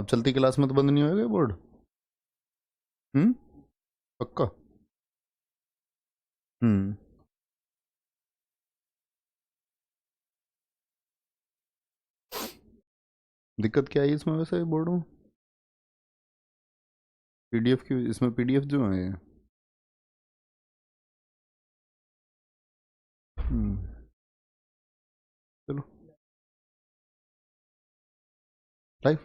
अब चलती क्लास में तो बंद नहीं होगा बोर्ड? पक्का? दिक्कत क्या है इसमें वैसे बोर्ड में? पीडीएफ की, इसमें पीडीएफ जो है चलो लाइव।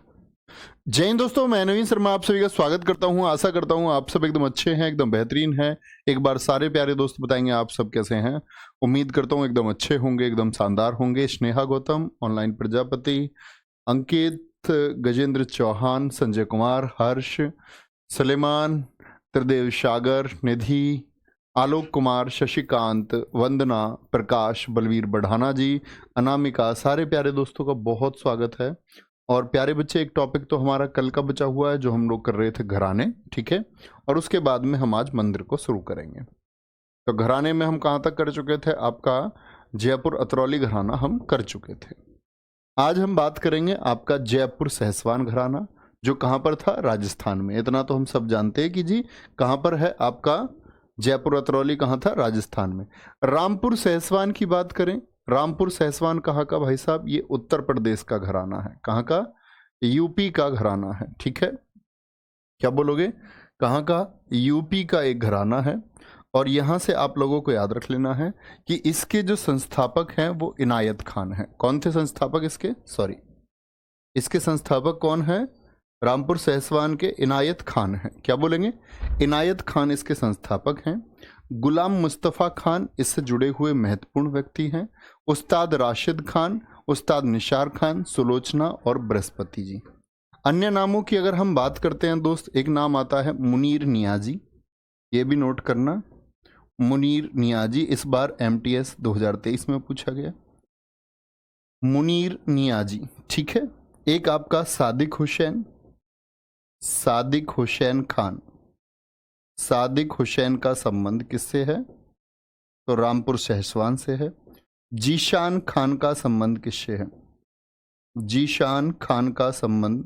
जय हिंद दोस्तों, मैं नवीन शर्मा आप सभी का स्वागत करता हूं। आशा करता हूं आप सब एकदम अच्छे हैं, एकदम बेहतरीन हैं। एक बार सारे प्यारे दोस्त बताएंगे आप सब कैसे हैं। उम्मीद करता हूं एकदम अच्छे होंगे, एकदम शानदार होंगे। स्नेहा गौतम, ऑनलाइन प्रजापति, अंकित, गजेंद्र चौहान, संजय कुमार, हर्ष, सलेमान, त्रिदेव सागर, निधि, आलोक कुमार, शशिकांत, वंदना, प्रकाश, बलवीर बढ़ाना जी, अनामिका, सारे प्यारे दोस्तों का बहुत स्वागत है। और प्यारे बच्चे, एक टॉपिक तो हमारा कल का बचा हुआ है जो हम लोग कर रहे थे घराने, ठीक है। और उसके बाद में हम आज मंदिर को शुरू करेंगे। तो घराने में हम कहाँ तक कर चुके थे? आपका जयपुर अतरौली घराना हम कर चुके थे। आज हम बात करेंगे आपका जयपुर सहसवान घराना, जो कहाँ पर था? राजस्थान में। इतना तो हम सब जानते हैं कि जी कहाँ पर है आपका जयपुर अतरौली, कहाँ था? राजस्थान में। रामपुर सहसवान की बात करें, रामपुर सहसवान कहाँ का भाई साहब? ये उत्तर प्रदेश का घराना है। कहाँ का? यूपी का घराना है, ठीक है। क्या बोलोगे? कहाँ का? यूपी का एक घराना है। और यहाँ से आप लोगों को याद रख लेना है कि इसके जो संस्थापक हैं वो इनायत खान हैं। कौन थे संस्थापक इसके? इसके संस्थापक कौन है? रामपुर सहसवान के इनायत खान हैं। क्या बोलेंगे? इनायत खान इसके संस्थापक हैं। गुलाम मुस्तफ़ा खान इससे जुड़े हुए महत्वपूर्ण व्यक्ति हैं। उस्ताद राशिद खान, उस्ताद निसार खान, सुलोचना और बृहस्पति जी। अन्य नामों की अगर हम बात करते हैं दोस्त, एक नाम आता है मुनीर नियाजी, ये भी नोट करना। मुनीर नियाजी इस बार MTS 2023 में पूछा गया। मुनीर नियाजी, ठीक है। एक आपका सादिक हुसैन खान। सादिक हुसैन का संबंध किससे है? तो रामपुर सहसवान से है। जीशान खान का संबंध किससे है? जीशान खान का संबंध,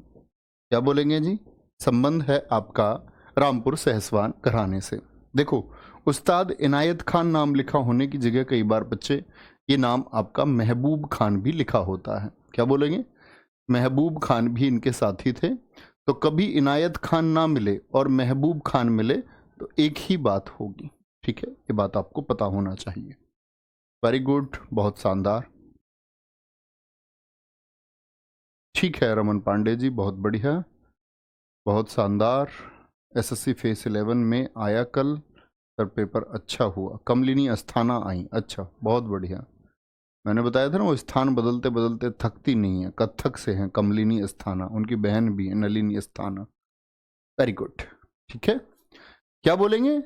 क्या बोलेंगे जी? संबंध है आपका रामपुर सहसवान घराने से। देखो, उस्ताद इनायत खान नाम लिखा होने की जगह कई बार बच्चे ये नाम आपका महबूब खान भी लिखा होता है। क्या बोलेंगे? महबूब खान भी इनके साथी थे। तो कभी इनायत खान ना मिले और महबूब खान मिले तो एक ही बात होगी, ठीक है। ये बात आपको पता होना चाहिए। वेरी गुड, बहुत शानदार, ठीक है। रमन पांडे जी, बहुत बढ़िया, बहुत शानदार। SSC फेस 11 में आया कल सर, पेपर अच्छा हुआ। कमलिनी अस्थाना आई, अच्छा, बहुत बढ़िया। मैंने बताया था ना, वो स्थान बदलते बदलते थकती नहीं है। कत्थक से हैं कमलिनी अस्थाना, उनकी बहन भी है नलिनी अस्थाना। वेरी गुड, ठीक है। क्या बोलेंगे?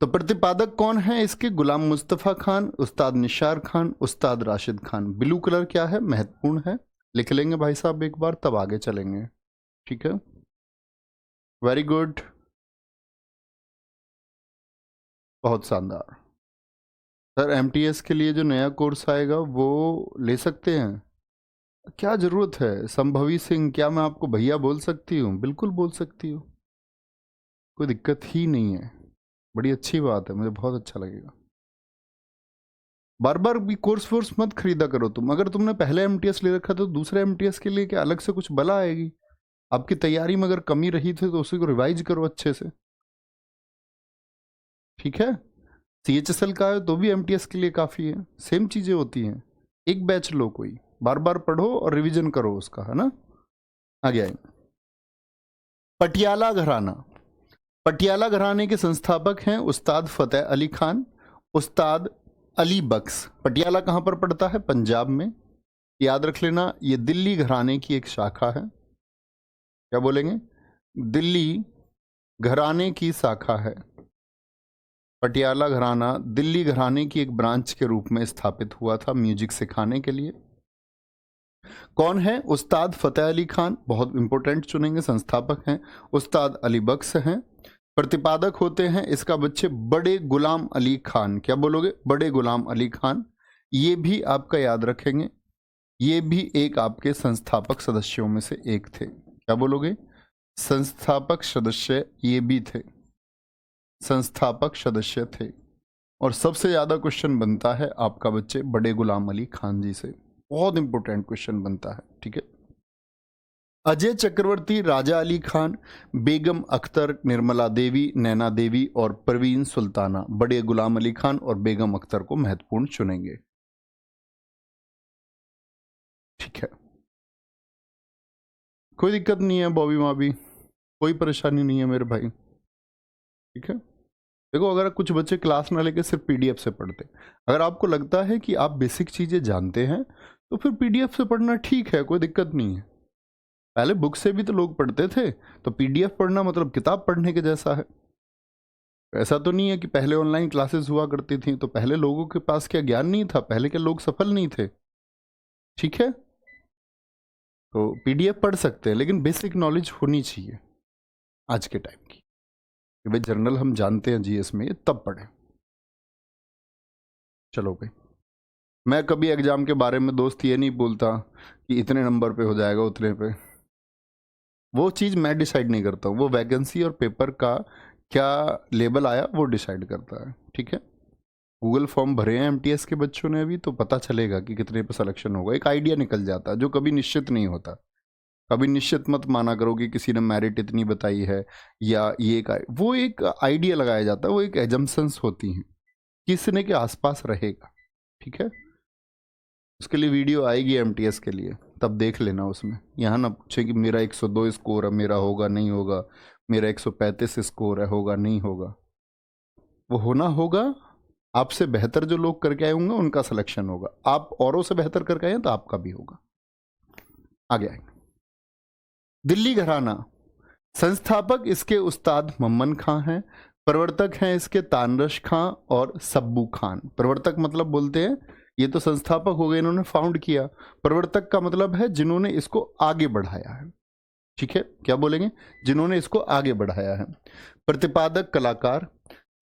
तो प्रतिपादक कौन है इसके? गुलाम मुस्तफ़ा खान, उस्ताद निसार खान, उस्ताद राशिद खान। ब्लू कलर क्या है? महत्वपूर्ण है, लिख लेंगे भाई साहब एक बार, तब आगे चलेंगे, ठीक है। वेरी गुड, बहुत शानदार। सर MTS के लिए जो नया कोर्स आएगा वो ले सकते हैं? क्या जरूरत है? संभवी सिंह, क्या मैं आपको भैया बोल सकती हूँ? बिल्कुल बोल सकती हूँ, कोई दिक्कत ही नहीं है। बड़ी अच्छी बात है, मुझे बहुत अच्छा लगेगा। बार बार भी कोर्स फोर्स मत खरीदा करो तुम। अगर तुमने पहले MTS ले रखा तो दूसरे MTS के लिए क्या अलग से कुछ बला आएगी? आपकी तैयारी में अगर कमी रही थी तो उसी को रिवाइज करो अच्छे से, ठीक है। CHSL का है तो भी MTS के लिए काफ़ी है, सेम चीज़ें होती हैं। एक बैच लो, कोई बार बार पढ़ो और रिवीजन करो उसका, है ना। आगे आए, पटियाला घराना। पटियाला घराने के संस्थापक हैं उस्ताद फतेह अली खान, उस्ताद अली बख्श। पटियाला कहाँ पर पड़ता है? पंजाब में। याद रख लेना, ये दिल्ली घराने की एक शाखा है। क्या बोलेंगे? दिल्ली घराने की शाखा है। पटियाला घराना दिल्ली घराने की एक ब्रांच के रूप में स्थापित हुआ था म्यूजिक सिखाने के लिए। कौन है? उस्ताद फतेह अली खान, बहुत इंपॉर्टेंट चुनेंगे। संस्थापक हैं उस्ताद अली बख्श हैं। प्रतिपादक होते हैं इसका बच्चे बड़े गुलाम अली खान। क्या बोलोगे? बड़े गुलाम अली खान। ये भी आपका याद रखेंगे, ये भी एक आपके संस्थापक सदस्यों में से एक थे। क्या बोलोगे? संस्थापक सदस्य ये भी थे, संस्थापक सदस्य थे। और सबसे ज्यादा क्वेश्चन बनता है आपका बच्चे बड़े गुलाम अली खान जी से, बहुत इंपॉर्टेंट क्वेश्चन बनता है, ठीक है। अजय चक्रवर्ती, राजा अली खान, बेगम अख्तर, निर्मला देवी, नैना देवी और परवीन सुल्ताना बड़े गुलाम अली खान और बेगम अख्तर को महत्वपूर्ण चुनेंगे, ठीक है। कोई दिक्कत नहीं है बॉबी माबी, कोई परेशानी नहीं है मेरे भाई, ठीक है। देखो, अगर कुछ बच्चे क्लास ना लेके सिर्फ पीडीएफ से पढ़ते, अगर आपको लगता है कि आप बेसिक चीजें जानते हैं तो फिर पीडीएफ से पढ़ना ठीक है, कोई दिक्कत नहीं है। पहले बुक से भी तो लोग पढ़ते थे, तो पीडीएफ पढ़ना मतलब किताब पढ़ने के जैसा है। ऐसा तो नहीं है कि पहले ऑनलाइन क्लासेस हुआ करती थी तो पहले लोगों के पास क्या ज्ञान नहीं था, पहले के लोग सफल नहीं थे, ठीक है। तो पीडीएफ पढ़ सकते हैं लेकिन बेसिक नॉलेज होनी चाहिए आज के टाइम की, कि भाई जर्नल हम जानते हैं जीएस में, तब पढ़ें। चलो भाई, मैं कभी एग्जाम के बारे में दोस्त ये नहीं बोलता कि इतने नंबर पे हो जाएगा उतने पे, वो चीज़ मैं डिसाइड नहीं करता हूँ, वो वैकेंसी और पेपर का क्या लेबल आया वो डिसाइड करता है, ठीक है। गूगल फॉर्म भरे हैं एमटीएस के बच्चों ने अभी, तो पता चलेगा कि कितने पे सिलेक्शन होगा, एक आइडिया निकल जाता है जो कभी निश्चित नहीं होता। कभी निश्चित मत माना करो कि किसी ने मेरिट इतनी बताई है या ये वो एक आइडिया लगाया जाता है, वो एक एजम्पशंस होती हैं किसने के आसपास रहेगा, ठीक है। उसके लिए वीडियो आएगी एमटीएस के लिए, तब देख लेना उसमें। यहाँ ना पूछे कि मेरा 102 स्कोर है, मेरा होगा नहीं होगा, मेरा 135 स्कोर है, होगा नहीं होगा। वो होना होगा, आपसे बेहतर जो लोग करके आए होंगे उनका सिलेक्शन होगा, आप औरों से बेहतर करके आए तो आपका भी होगा। आगे आएंगे। दिल्ली घराना, संस्थापक इसके उस्ताद मम्मन खां हैं, प्रवर्तक हैं इसके तानरश खां और सब्बू खान। प्रवर्तक मतलब बोलते हैं ये तो संस्थापक हो गए, इन्होंने फाउंड किया। प्रवर्तक का मतलब है जिन्होंने इसको आगे बढ़ाया है, ठीक है। क्या बोलेंगे? जिन्होंने इसको आगे बढ़ाया है। प्रतिपादक कलाकार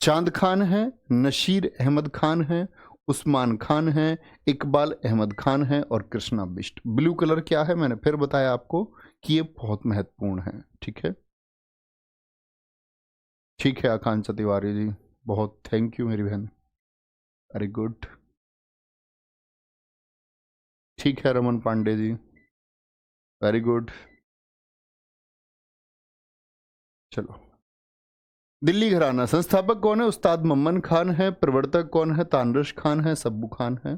चांद खान है, नशीर अहमद खान है, उस्मान खान है, इकबाल अहमद खान है और कृष्णा बिष्ट। ब्लू कलर क्या है मैंने फिर बताया आपको कि ये बहुत महत्वपूर्ण है, ठीक है। ठीक है आकांक्षा तिवारी जी, बहुत थैंक यू मेरी बहन, वेरी गुड। ठीक है रमन पांडे जी, वेरी गुड। चलो, दिल्ली घराना, संस्थापक कौन है? उस्ताद मम्मन खान है। प्रवर्तक कौन है? तानरश खान है, सब्बू खान है।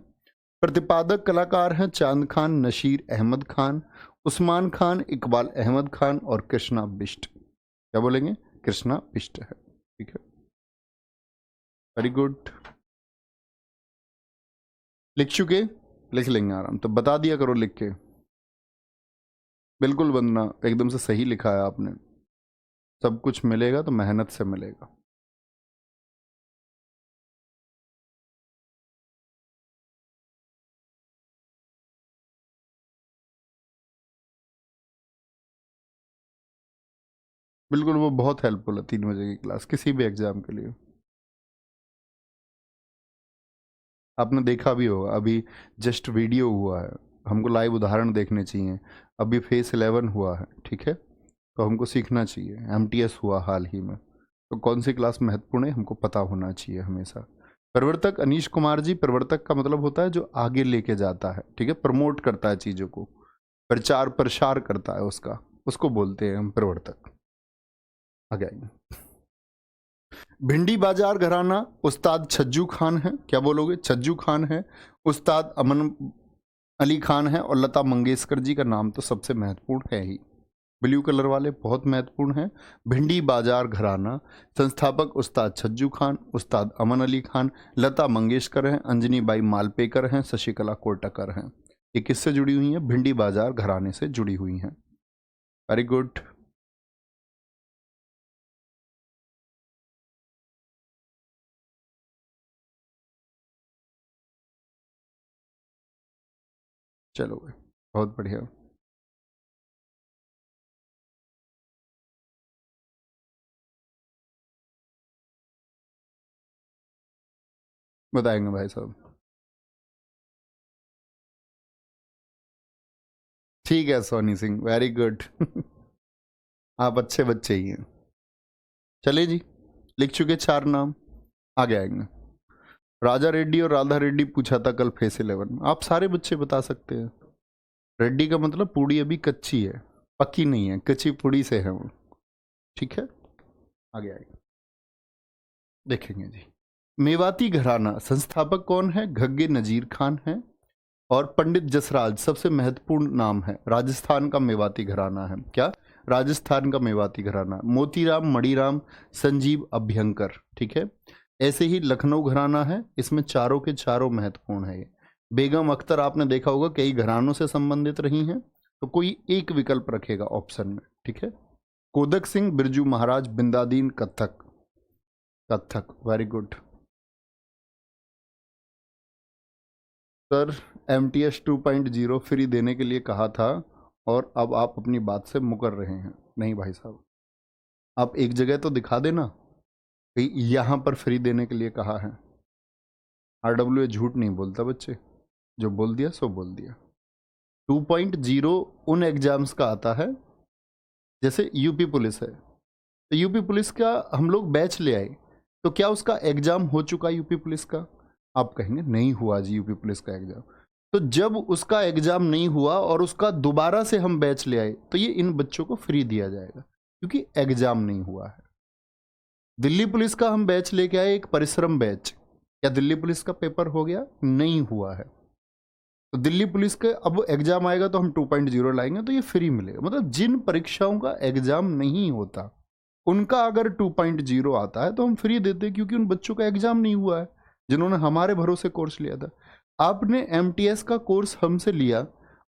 प्रतिपादक कलाकार हैं चांद खान, नशीर अहमद खान, उस्मान खान, इकबाल अहमद खान और कृष्णा बिष्ट। क्या बोलेंगे? कृष्णा बिष्ट है, ठीक है, वेरी गुड। लिख चुके? लिख लेंगे आराम, तो बता दिया करो लिख के। बिल्कुल वंदना, एकदम से सही लिखा है आपने। सब कुछ मिलेगा तो मेहनत से मिलेगा। बिल्कुल, वो बहुत हेल्पफुल है 3 बजे की क्लास किसी भी एग्जाम के लिए। आपने देखा भी होगा, अभी जस्ट वीडियो हुआ है, हमको लाइव उदाहरण देखने चाहिए। अभी फेस 11 हुआ है, ठीक है, तो हमको सीखना चाहिए। एमटीएस हुआ हाल ही में, तो कौन सी क्लास महत्वपूर्ण है हमको पता होना चाहिए हमेशा। प्रवर्तक अनीश कुमार जी, प्रवर्तक का मतलब होता है जो आगे लेके जाता है, ठीक है, प्रमोट करता है चीज़ों को, प्रचार प्रसार करता है उसका, उसको बोलते हैं हम प्रवर्तक। आगे आएंगे। भिंडी बाजार घराना, उस्ताद छज्जू खान है। क्या बोलोगे? छज्जू खान है। उस्ताद अमन अली खान है और लता मंगेशकर जी का नाम तो सबसे महत्वपूर्ण है ही, ब्लू कलर वाले बहुत महत्वपूर्ण हैं। भिंडी बाजार घराना, संस्थापक उस्ताद छज्जू खान, उस्ताद अमन अली खान, लता मंगेशकर हैं, अंजनी बाई मालपेकर हैं, शशिकला कोटकर हैं। ये किससे जुड़ी हुई हैं? भिंडी बाजार घराने से जुड़ी हुई हैं, वेरी गुड। चलो भाई, बहुत बढ़िया। बताएंगे भाई साहब, ठीक है सोनी सिंह, वेरी गुड। आप अच्छे बच्चे ही हैं। चलिए जी, लिख चुके 4 नाम, आगे आएंगे। राजा रेड्डी और राधा रेड्डी पूछा था कल फेस 11। आप सारे बच्चे बता सकते हैं। रेड्डी का मतलब पूड़ी अभी कच्ची है, पक्की नहीं है, कच्ची पूड़ी से है वो। ठीक है, आगे आएंगे, देखेंगे जी। मेवाती घराना संस्थापक कौन है? घग्गे नजीर खान है। और पंडित जसराज सबसे महत्वपूर्ण नाम है। राजस्थान का मेवाती घराना है। क्या? राजस्थान का मेवाती घराना। मोतीराम, मणिराम, संजीव अभ्यंकर। ठीक है, ऐसे ही लखनऊ घराना है, इसमें चारों के चारों महत्वपूर्ण है। ये बेगम अख्तर आपने देखा होगा कई घरानों से संबंधित रही हैं, तो कोई एक विकल्प रखेगा ऑप्शन में। ठीक है, Kodak Singh, Birju Maharaj, Bindadin, Kathak. Kathak, very good sir. MTS 2.0 free देने के लिए कहा था और अब आप अपनी बात से मुकर रहे हैं। नहीं भाई साहब, आप एक जगह तो दिखा देना कि यहाँ पर फ्री देने के लिए कहा है। RWA झूठ नहीं बोलता बच्चे, जो बोल दिया सो बोल दिया। 2.0 उन एग्जाम्स का आता है, जैसे यूपी पुलिस है, तो यूपी पुलिस का हम लोग बैच ले आए, तो क्या उसका एग्जाम हो चुका यूपी पुलिस का? आप कहेंगे नहीं हुआ जी यूपी पुलिस का एग्जाम। तो जब उसका एग्जाम नहीं हुआ और उसका दोबारा से हम बैच ले आए, तो ये इन बच्चों को फ्री दिया जाएगा, क्योंकि एग्जाम नहीं हुआ है। दिल्ली पुलिस का हम बैच लेके आए, एक परिश्रम बैच। क्या दिल्ली पुलिस का पेपर हो गया? नहीं हुआ है। तो दिल्ली पुलिस के अब एग्जाम आएगा तो हम 2.0 लाएंगे, तो ये फ्री मिलेगा। मतलब जिन परीक्षाओं का एग्जाम नहीं होता उनका अगर 2.0 आता है तो हम फ्री देते हैं, क्योंकि उन बच्चों का एग्जाम नहीं हुआ है जिन्होंने हमारे भरोसे कोर्स लिया था। आपने MTS का कोर्स हमसे लिया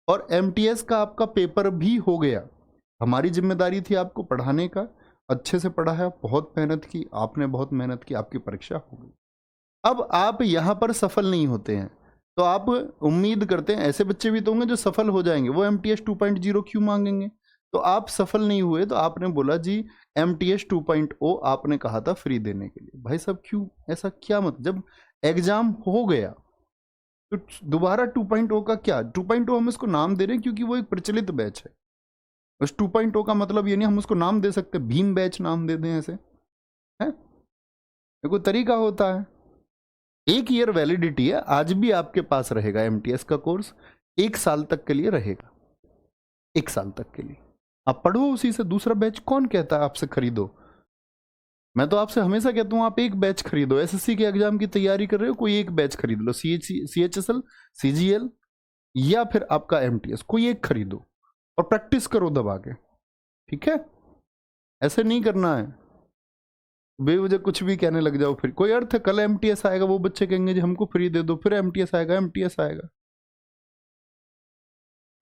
और MTS का आपका पेपर भी हो गया। हमारी जिम्मेदारी थी आपको पढ़ाने का, अच्छे से पढ़ा है, बहुत मेहनत की, आपने बहुत मेहनत की, आपकी परीक्षा हो गई। अब आप यहाँ पर सफल नहीं होते हैं, तो आप उम्मीद करते हैं ऐसे बच्चे भी तो होंगे जो सफल हो जाएंगे, वो MTS 2.0 क्यों मांगेंगे? तो आप सफल नहीं हुए, तो आपने बोला जी MTS 2.0 आपने कहा था फ्री देने के लिए। भाई साहब क्यों ऐसा, क्या मतलब? जब एग्जाम हो गया तो दोबारा 2.0 का क्या? 2.0 हम इसको नाम दे रहे हैं क्योंकि वो एक प्रचलित बैच है। उस 2.0 का मतलब ये नहीं हम उसको नाम दे सकते भीम बैच नाम दे दें, ऐसे है? कोई तरीका होता है। 1 ईयर वैलिडिटी है, आज भी आपके पास रहेगा MTS का कोर्स, 1 साल तक के लिए रहेगा। 1 साल तक के लिए आप पढ़ो उसी से। दूसरा बैच कौन कहता है आपसे खरीदो? मैं तो आपसे हमेशा कहता हूं आप एक बैच खरीदो। SSC के एग्जाम की तैयारी कर रहे हो, कोई एक बैच खरीद लो, CHSL, CGL या फिर आपका MTS, कोई एक खरीदो और प्रैक्टिस करो दबा के। ठीक है, ऐसे नहीं करना है बेवजह कुछ भी कहने लग जाओ, फिर कोई अर्थ है? कल MTS आएगा, वो बच्चे कहेंगे जी हमको फ्री दे दो, फिर MTS आएगा, MTS आएगा।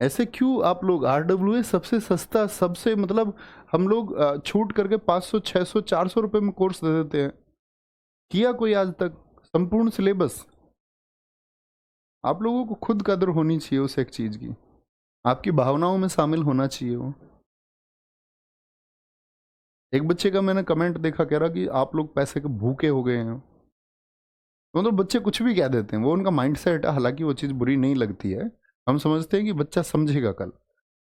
ऐसे क्यों आप लोग? RWA सबसे सस्ता, सबसे मतलब हम लोग छूट करके 500, 600, 400 रुपए में कोर्स दे देते हैं। किया कोई आज तक? संपूर्ण सिलेबस। आप लोगों को खुद कदर होनी चाहिए उस एक चीज की, आपकी भावनाओं में शामिल होना चाहिए वो। एक बच्चे का मैंने कमेंट देखा, कह रहा कि आप लोग पैसे के भूखे हो गए हैं। मतलब बच्चे कुछ भी कह देते हैं, वो उनका माइंडसेट है। हालांकि वो चीज़ बुरी नहीं लगती है, हम समझते हैं कि बच्चा समझेगा कल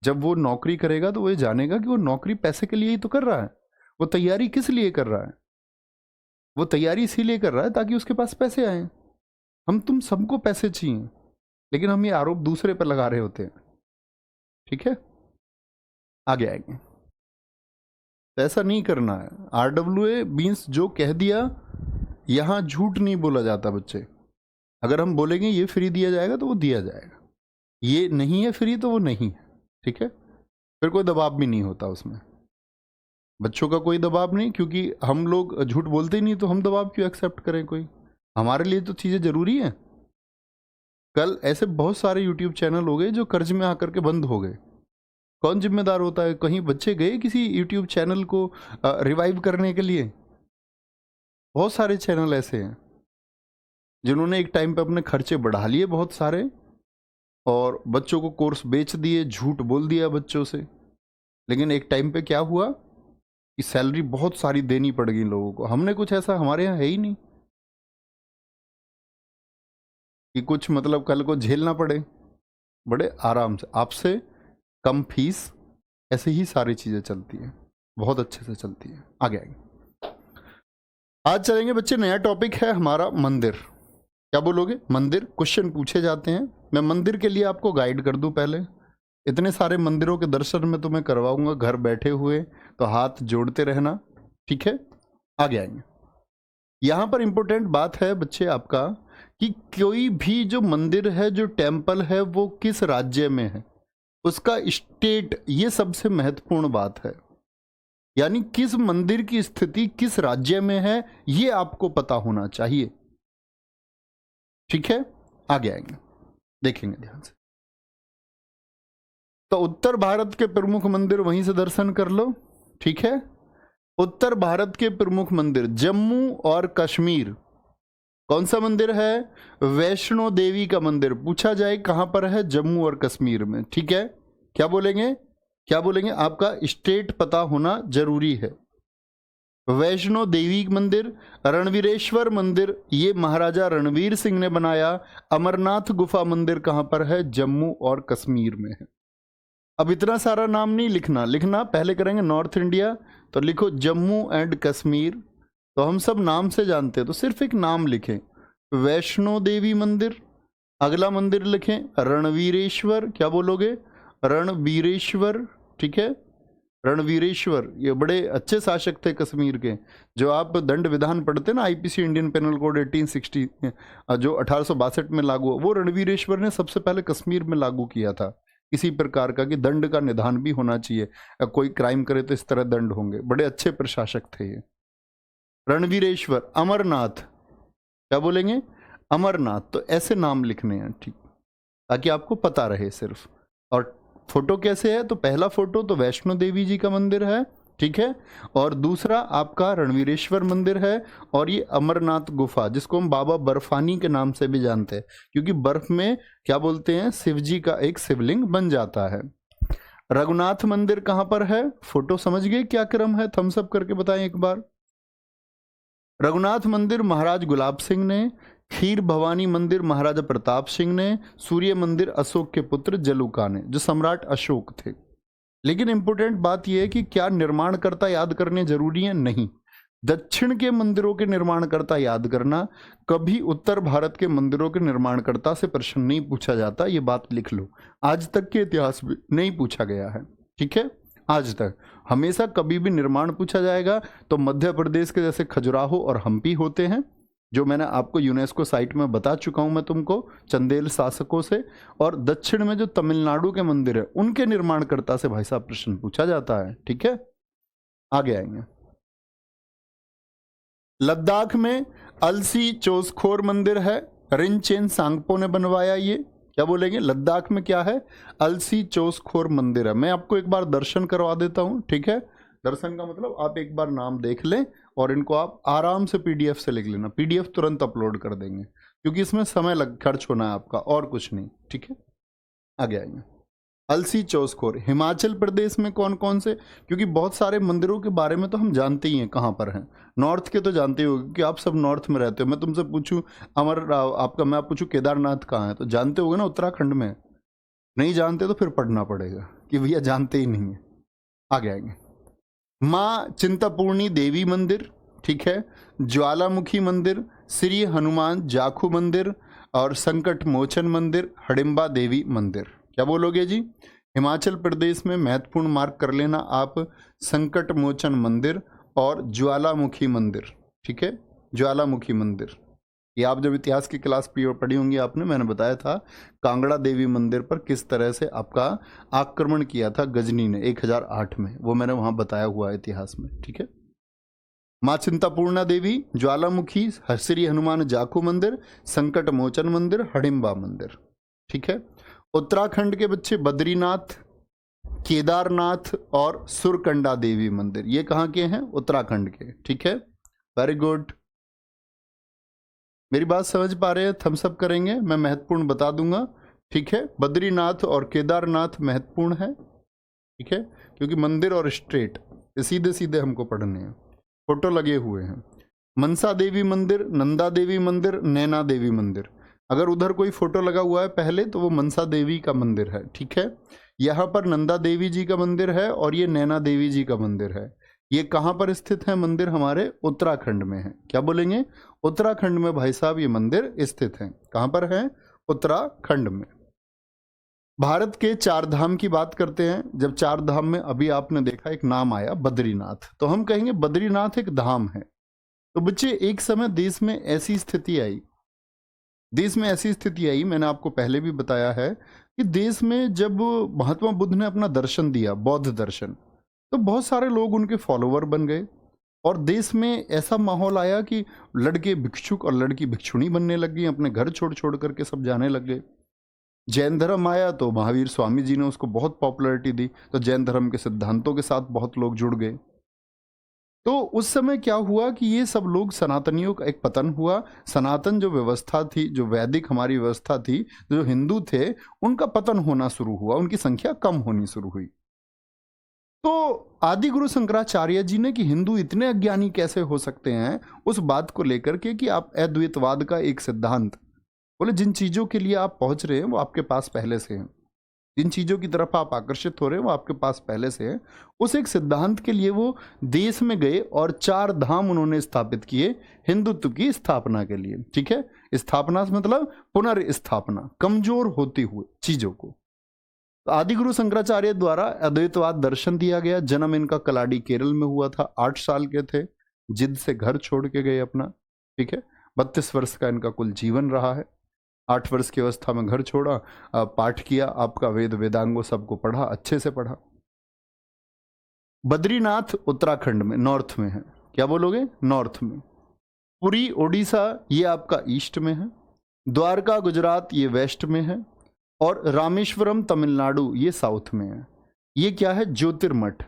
जब वो नौकरी करेगा तो वो ये जानेगा कि वो नौकरी पैसे के लिए ही तो कर रहा है। वो तैयारी किस लिए कर रहा है? वो तैयारी इसीलिए कर रहा है ताकि उसके पास पैसे आए। हम तुम सबको पैसे चाहिए, लेकिन हम ये आरोप दूसरे पर लगा रहे होते हैं। ठीक है, आगे आएंगे। तो ऐसा नहीं करना है। RWA मीन्स जो कह दिया, यहाँ झूठ नहीं बोला जाता बच्चे। अगर हम बोलेंगे ये फ्री दिया जाएगा तो वो दिया जाएगा, ये नहीं है फ्री तो वो नहीं है। ठीक है, फिर कोई दबाव भी नहीं होता उसमें, बच्चों का कोई दबाव नहीं, क्योंकि हम लोग झूठ बोलते ही नहीं, तो हम दबाव क्यों एक्सेप्ट करें? कोई हमारे लिए तो चीज़ें जरूरी हैं। कल ऐसे बहुत सारे YouTube चैनल हो गए जो कर्ज में आकर के बंद हो गए। कौन जिम्मेदार होता है? कहीं बच्चे गए किसी YouTube चैनल को रिवाइव करने के लिए? बहुत सारे चैनल ऐसे हैं जिन्होंने एक टाइम पे अपने खर्चे बढ़ा लिए बहुत सारे, और बच्चों को कोर्स बेच दिए, झूठ बोल दिया बच्चों से। लेकिन एक टाइम पे क्या हुआ कि सैलरी बहुत सारी देनी पड़ गई लोगों को। हमने कुछ ऐसा, हमारे यहाँ है ही नहीं कि कुछ मतलब कल को झेलना पड़े। बड़े आराम से, आपसे कम फीस, ऐसे ही सारी चीज़ें चलती हैं। बहुत अच्छे से चलती है। आगे आएंगे। आज चलेंगे बच्चे, नया टॉपिक है हमारा मंदिर। क्या बोलोगे? मंदिर। क्वेश्चन पूछे जाते हैं। मैं मंदिर के लिए आपको गाइड कर दूं पहले। इतने सारे मंदिरों के दर्शन मैं तुम्हें करवाऊंगा घर बैठे हुए, तो हाथ जोड़ते रहना, ठीक है? आगे आएंगे। यहां पर इंपॉर्टेंट बात है बच्चे आपका कि कोई भी जो मंदिर है, जो टेम्पल है, वो किस राज्य में है, उसका स्टेट, ये सबसे महत्वपूर्ण बात है। यानी किस मंदिर की स्थिति किस राज्य में है, ये आपको पता होना चाहिए, ठीक है? आगे आएंगे, देखेंगे ध्यान से। तो उत्तर भारत के प्रमुख मंदिर वहीं से दर्शन कर लो, ठीक है? उत्तर भारत के प्रमुख मंदिर, जम्मू और कश्मीर। कौन सा मंदिर है? वैष्णो देवी का मंदिर। पूछा जाए कहां पर है? जम्मू और कश्मीर में, ठीक है? क्या बोलेंगे? क्या बोलेंगे? आपका स्टेट पता होना जरूरी है। वैष्णो देवी मंदिर, रणवीरेश्वर मंदिर, ये महाराजा रणवीर सिंह ने बनाया। अमरनाथ गुफा मंदिर कहां पर है? जम्मू और कश्मीर में है। अब इतना सारा नाम नहीं लिखना पहले करेंगे नॉर्थ इंडिया, तो लिखो जम्मू एंड कश्मीर, तो हम सब नाम से जानते हैं, तो सिर्फ एक नाम लिखें, वैष्णो देवी मंदिर। अगला मंदिर लिखें रणवीरेश्वर। क्या बोलोगे? रणवीरेश्वर, ठीक है? रणवीरेश्वर, ये बड़े अच्छे शासक थे कश्मीर के। जो आप दंड विधान पढ़ते ना, आईपीसी इंडियन पेनल कोड 1860 जो 1862 में लागू, वो रणवीरेश्वर ने सबसे पहले कश्मीर में लागू किया था। किसी प्रकार का कि दंड का निदान भी होना चाहिए, कोई क्राइम करे तो इस तरह दंड होंगे। बड़े अच्छे प्रशासक थे ये। रणवीरेश्वर। अमरनाथ, क्या बोलेंगे? अमरनाथ। तो ऐसे नाम लिखने हैं, ठीक, ताकि आपको पता रहे सिर्फ। और फोटो कैसे है? तो पहला फोटो तो वैष्णो देवी जी का मंदिर है, ठीक है? और दूसरा आपका रणवीरेश्वर मंदिर है, और ये अमरनाथ गुफा, जिसको हम बाबा बर्फानी के नाम से भी जानते हैं, क्योंकि बर्फ में क्या बोलते हैं, शिव जी का एक शिवलिंग बन जाता है। रघुनाथ मंदिर कहां पर है? फोटो समझ गए क्या क्रम है? थम्स अप करके बताएं एक बार। रघुनाथ मंदिर महाराज गुलाब सिंह ने, खीर भवानी मंदिर महाराजा प्रताप सिंह ने, सूर्य मंदिर अशोक के पुत्र जलूका ने, जो सम्राट अशोक थे। लेकिन इंपॉर्टेंट बात यह है कि क्या निर्माणकर्ता याद करने जरूरी है? नहीं। दक्षिण के मंदिरों के निर्माणकर्ता याद करना, कभी उत्तर भारत के मंदिरों के निर्माणकर्ता से प्रश्न नहीं पूछा जाता, ये बात लिख लो। आज तक के इतिहास में नहीं पूछा गया है, ठीक है? आज तक हमेशा कभी भी निर्माण पूछा जाएगा तो मध्य प्रदेश के जैसे खजुराहो और हम्पी होते हैं, जो मैंने आपको यूनेस्को साइट में बता चुका हूं मैं तुमको, चंदेल शासकों से। और दक्षिण में जो तमिलनाडु के मंदिर है, उनके निर्माणकर्ता से भाई साहब प्रश्न पूछा जाता है, ठीक है? आगे आएंगे। लद्दाख में अलसी चोसखोर मंदिर है, रिनचेन सांगपो ने बनवाया ये। क्या बोलेंगे? लद्दाख में क्या है? अलसी चोसखोर मंदिर है। मैं आपको एक बार दर्शन करवा देता हूं, ठीक है? दर्शन का मतलब आप एक बार नाम देख लें और इनको आप आराम से पीडीएफ से लिख लेना। पीडीएफ तुरंत अपलोड कर देंगे, क्योंकि इसमें समय खर्च होना है आपका, और कुछ नहीं, ठीक है? आगे आएंगे। अलसी चौसखोर हिमाचल प्रदेश में कौन कौन से? क्योंकि बहुत सारे मंदिरों के बारे में तो हम जानते ही हैं कहाँ पर हैं। नॉर्थ के तो जानते ही हो, कि आप सब नॉर्थ में रहते हो। मैं तुमसे पूछूं मैं आप पूछूं केदारनाथ कहाँ है, तो जानते होगे ना, उत्तराखंड में। नहीं जानते तो फिर पढ़ना पड़ेगा कि भैया जानते ही नहीं है। आगे आएंगे। माँ चिंतापूर्णी देवी मंदिर, ठीक है? ज्वालामुखी मंदिर, श्री हनुमान जाखू मंदिर, और संकट मोचन मंदिर, हडिम्बा देवी मंदिर। क्या बोलोगे जी? हिमाचल प्रदेश में महत्वपूर्ण मार्क कर लेना आप, संकट मोचन मंदिर और ज्वालामुखी मंदिर, ठीक है? ज्वालामुखी मंदिर, ये आप जब इतिहास की क्लास पढ़ी होंगी आपने, मैंने बताया था कांगड़ा देवी मंदिर पर किस तरह से आपका आक्रमण किया था गजनी ने 1008 में, वो मैंने वहां बताया हुआ है इतिहास में, ठीक है? माँ चिंतापूर्णा देवी, ज्वालामुखी, श्री हनुमान जाखू मंदिर, संकट मोचन मंदिर, हडिम्बा मंदिर, ठीक है? उत्तराखंड के बच्चे बद्रीनाथ, केदारनाथ और सुरकंडा देवी मंदिर, ये कहाँ के हैं? उत्तराखंड के, ठीक है? Very good. मेरी बात समझ पा रहे हैं? थम्स अप करेंगे, मैं महत्वपूर्ण बता दूंगा, ठीक है? बद्रीनाथ और केदारनाथ महत्वपूर्ण है, ठीक है? क्योंकि मंदिर और स्ट्रेट सीधे सीधे हमको पढ़ने हैं, फोटो लगे हुए हैं। मनसा देवी मंदिर, नंदा देवी मंदिर, नैना देवी मंदिर। अगर उधर कोई फोटो लगा हुआ है पहले, तो वो मनसा देवी का मंदिर है, ठीक है? यहाँ पर नंदा देवी जी का मंदिर है और ये नैना देवी जी का मंदिर है। ये कहाँ पर स्थित है मंदिर? हमारे उत्तराखंड में है। क्या बोलेंगे? उत्तराखंड में भाई साहब ये मंदिर स्थित है। कहाँ पर है? उत्तराखंड में। भारत के चार धाम की बात करते हैं। जब चार धाम में अभी आपने देखा एक नाम आया बद्रीनाथ, तो हम कहेंगे बद्रीनाथ एक धाम है। तो बच्चे एक समय देश में ऐसी स्थिति आई, मैंने आपको पहले भी बताया है कि देश में जब महात्मा बुद्ध ने अपना दर्शन दिया, बौद्ध दर्शन, तो बहुत सारे लोग उनके फॉलोवर बन गए और देश में ऐसा माहौल आया कि लड़के भिक्षुक और लड़की भिक्षुणी बनने लग गई, अपने घर छोड़ छोड़ करके सब जाने लग गए। जैन धर्म आया तो महावीर स्वामी जी ने उसको बहुत पॉपुलैरिटी दी, तो जैन धर्म के सिद्धांतों के साथ बहुत लोग जुड़ गए। तो उस समय क्या हुआ कि ये सब लोग, सनातनियों का एक पतन हुआ। सनातन जो व्यवस्था थी, जो वैदिक हमारी व्यवस्था थी, जो हिंदू थे, उनका पतन होना शुरू हुआ, उनकी संख्या कम होनी शुरू हुई। तो आदि गुरु शंकराचार्य जी ने कि हिंदू इतने अज्ञानी कैसे हो सकते हैं, उस बात को लेकर के कि आप अद्वैतवाद का एक सिद्धांत, बोले जिन चीजों के लिए आप पहुंच रहे हैं वो आपके पास पहले से हैं, जिन चीजों की तरफ आप आकर्षित हो रहे हैं वो आपके पास पहले से है। उस एक सिद्धांत के लिए वो देश में गए और चार धाम उन्होंने स्थापित किए हिंदुत्व की स्थापना के लिए। ठीक है, स्थापना से मतलब पुनर्स्थापना, कमजोर होती हुई चीजों को। तो आदि गुरु शंकराचार्य द्वारा अद्वैतवाद दर्शन दिया गया। जन्म इनका कलाडी केरल में हुआ था। 8 साल के थे, जिद से घर छोड़ के गए अपना। ठीक है, 32 वर्ष का इनका कुल जीवन रहा है। 8 वर्ष की अवस्था में घर छोड़ा, पाठ किया, आपका वेद वेदांगों सबको पढ़ा, अच्छे से पढ़ा। बद्रीनाथ उत्तराखंड में, नॉर्थ में है। क्या बोलोगे? नॉर्थ में। पुरी उड़ीसा ये आपका ईस्ट में है। द्वारका गुजरात ये वेस्ट में है। और रामेश्वरम तमिलनाडु ये साउथ में है। ये क्या है? ज्योतिर्मठ।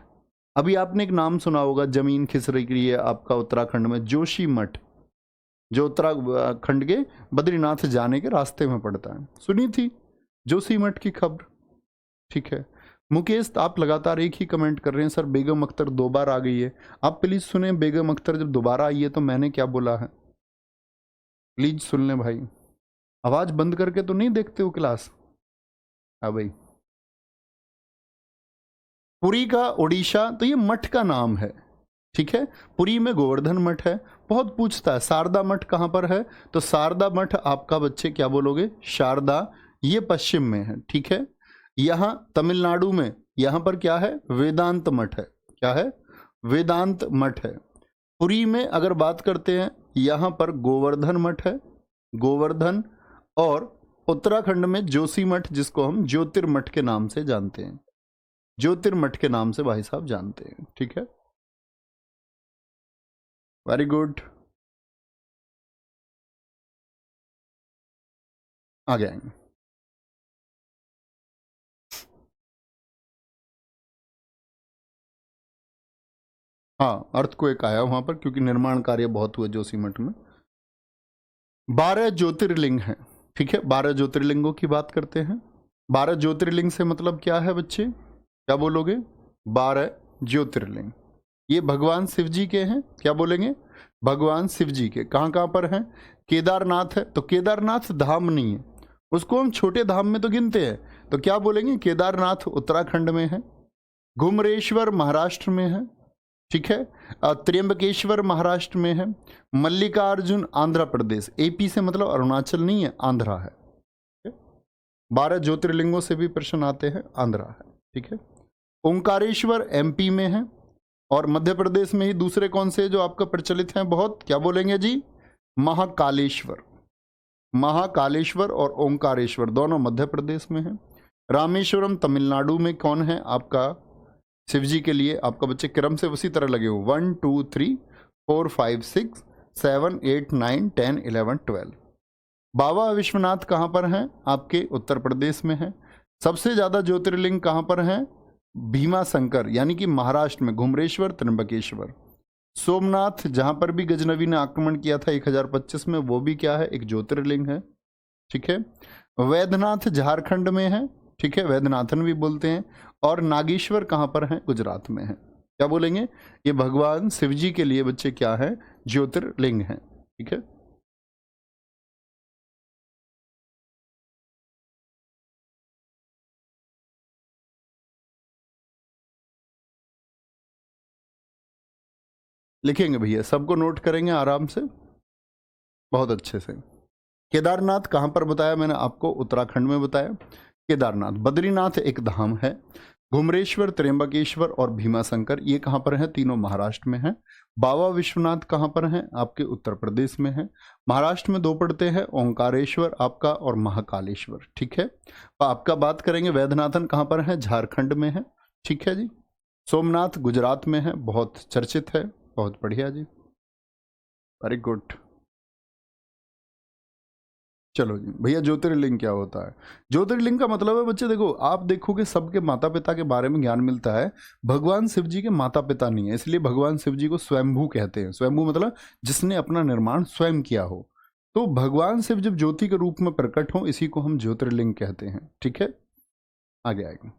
अभी आपने एक नाम सुना होगा, जमीन खिसक रही है आपका उत्तराखंड में, जोशी मठ, जो उत्तराखंड के बद्रीनाथ जाने के रास्ते में पड़ता है। सुनी थी जोशी मठ की खबर? ठीक है। मुकेश, आप लगातार एक ही कमेंट कर रहे हैं, सर बेगम अख्तर 2 बार आ गई है। आप प्लीज सुने, बेगम अख्तर जब दोबारा आई है तो मैंने क्या बोला है, प्लीज सुन लें भाई। आवाज बंद करके तो नहीं देखते हो क्लास? हाँ भाई। पुरी का उड़ीसा, तो ये मठ का नाम है। ठीक है, पुरी में गोवर्धन मठ है। बहुत पूछता है शारदा मठ कहाँ पर है, तो शारदा मठ आपका बच्चे क्या बोलोगे? शारदा, ये पश्चिम में है। ठीक है, यहाँ तमिलनाडु में यहाँ पर क्या है? वेदांत मठ है। क्या है? वेदांत मठ है। पुरी में अगर बात करते हैं, यहाँ पर गोवर्धन मठ है, गोवर्धन। और उत्तराखंड में जोशी मठ, जिसको हम ज्योतिर्मठ के नाम से जानते हैं, ज्योतिर्मठ के नाम से भाई साहब जानते हैं। ठीक है, वेरी गुड, आगे आएंगे। हाँ, अर्थक्वेक आया वहां पर क्योंकि निर्माण कार्य बहुत हुए जोशीमठ में। 12 ज्योतिर्लिंग हैं। ठीक है, 12 ज्योतिर्लिंगों की बात करते हैं। 12 ज्योतिर्लिंग से मतलब क्या है बच्चे? क्या बोलोगे? 12 ज्योतिर्लिंग ये भगवान शिव जी के हैं। क्या बोलेंगे? भगवान शिव जी के। कहाँ कहाँ पर हैं? केदारनाथ है, तो केदारनाथ धाम नहीं है, उसको हम छोटे धाम में तो गिनते हैं, तो क्या बोलेंगे? केदारनाथ उत्तराखंड में है। घुमरेश्वर महाराष्ट्र में है। ठीक है, त्र्यंबकेश्वर महाराष्ट्र में है। मल्लिकार्जुन आंध्र प्रदेश, एपी से मतलब अरुणाचल नहीं है, आंध्रा है। 12 ज्योतिर्लिंगों से भी प्रश्न आते हैं, आंध्रा है। ठीक है, ओंकारेश्वर एमपी में है। और मध्य प्रदेश में ही दूसरे कौन से जो आपका प्रचलित हैं बहुत? क्या बोलेंगे जी? महाकालेश्वर। महाकालेश्वर और ओंकारेश्वर दोनों मध्य प्रदेश में है। रामेश्वरम तमिलनाडु में कौन है आपका? शिव जी के लिए आपका बच्चे क्रम से उसी तरह लगे हो, 1 2 3 4 5 6 7 8 9 10 11 12। बाबा विश्वनाथ कहाँ पर हैं? आपके उत्तर प्रदेश में है। सबसे ज्यादा ज्योतिर्लिंग कहाँ पर हैं? भीमा शंकर यानी कि महाराष्ट्र में, घुमरेश्वर त्र्यंबकेश्वर। सोमनाथ जहां पर भी गजनवी ने आक्रमण किया था 1025 में, वो भी क्या है? एक ज्योतिर्लिंग है। ठीक है, वैद्यनाथ झारखंड में है। ठीक है, वैद्यनाथन भी बोलते हैं। और नागेश्वर कहाँ पर है? गुजरात में है। क्या बोलेंगे? ये भगवान शिव जी के लिए बच्चे क्या है? ज्योतिर्लिंग है। ठीक है। लिखेंगे भैया, सबको नोट करेंगे आराम से, बहुत अच्छे से। केदारनाथ कहाँ पर बताया मैंने आपको? उत्तराखंड में बताया केदारनाथ। बद्रीनाथ एक धाम है। घुमरेश्वर, त्र्यंबकेश्वर और भीमाशंकर ये कहाँ पर हैं? तीनों महाराष्ट्र में हैं। बाबा विश्वनाथ कहाँ पर हैं? आपके उत्तर प्रदेश में है। महाराष्ट्र में दो पड़ते हैं, ओंकारेश्वर आपका और महाकालेश्वर, ठीक है। तो आपका बात करेंगे वैद्यनाथन कहाँ पर है? झारखंड में है, ठीक है जी। सोमनाथ गुजरात में है, बहुत चर्चित है, बहुत बढ़िया जी, वेरी गुड। चलो जी भैया, ज्योतिर्लिंग क्या होता है? ज्योतिर्लिंग का मतलब है बच्चे, देखो आप देखोगे सबके माता पिता के बारे में ज्ञान मिलता है। भगवान शिव जी के माता पिता नहीं है, इसलिए भगवान शिव जी को स्वयंभू कहते हैं। स्वयंभू मतलब जिसने अपना निर्माण स्वयं किया हो। तो भगवान शिव जब ज्योति के रूप में प्रकट हो, इसी को हम ज्योतिर्लिंग कहते हैं, ठीक है। आगे आएगा।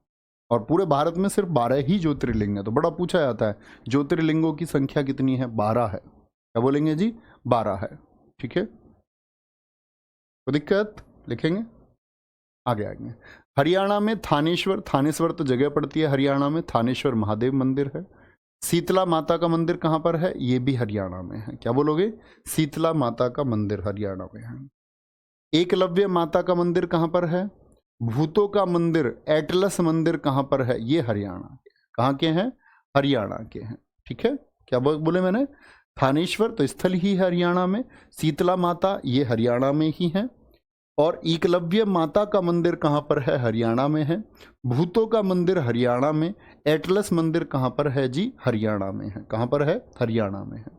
और पूरे भारत में सिर्फ 12 ही ज्योतिर्लिंग है। तो बड़ा पूछा जाता है ज्योतिर्लिंगों की संख्या कितनी है? 12 है। क्या बोलेंगे जी? 12 है, ठीक है। कोई दिक्कत? लिखेंगे, आगे आएंगे। हरियाणा में थानेश्वर, थानेश्वर तो जगह पड़ती है हरियाणा में, थानेश्वर महादेव मंदिर है। शीतला माता का मंदिर कहाँ पर है? ये भी हरियाणा में है। क्या बोलोगे? शीतला माता का मंदिर हरियाणा में है। एकलव्य माता का मंदिर कहाँ पर है? भूतों का मंदिर, एटलस मंदिर कहाँ पर है? ये हरियाणा। कहाँ के हैं? हरियाणा के हैं, ठीक है। क्या बोले मैंने? थानेश्वर तो स्थल ही है हरियाणा में, शीतला माता ये हरियाणा में ही है, और एकलव्य माता का मंदिर कहाँ पर है? हरियाणा में है। भूतों का मंदिर हरियाणा में, एटलस मंदिर कहाँ पर है जी? हरियाणा में है। कहाँ पर है? हरियाणा में है।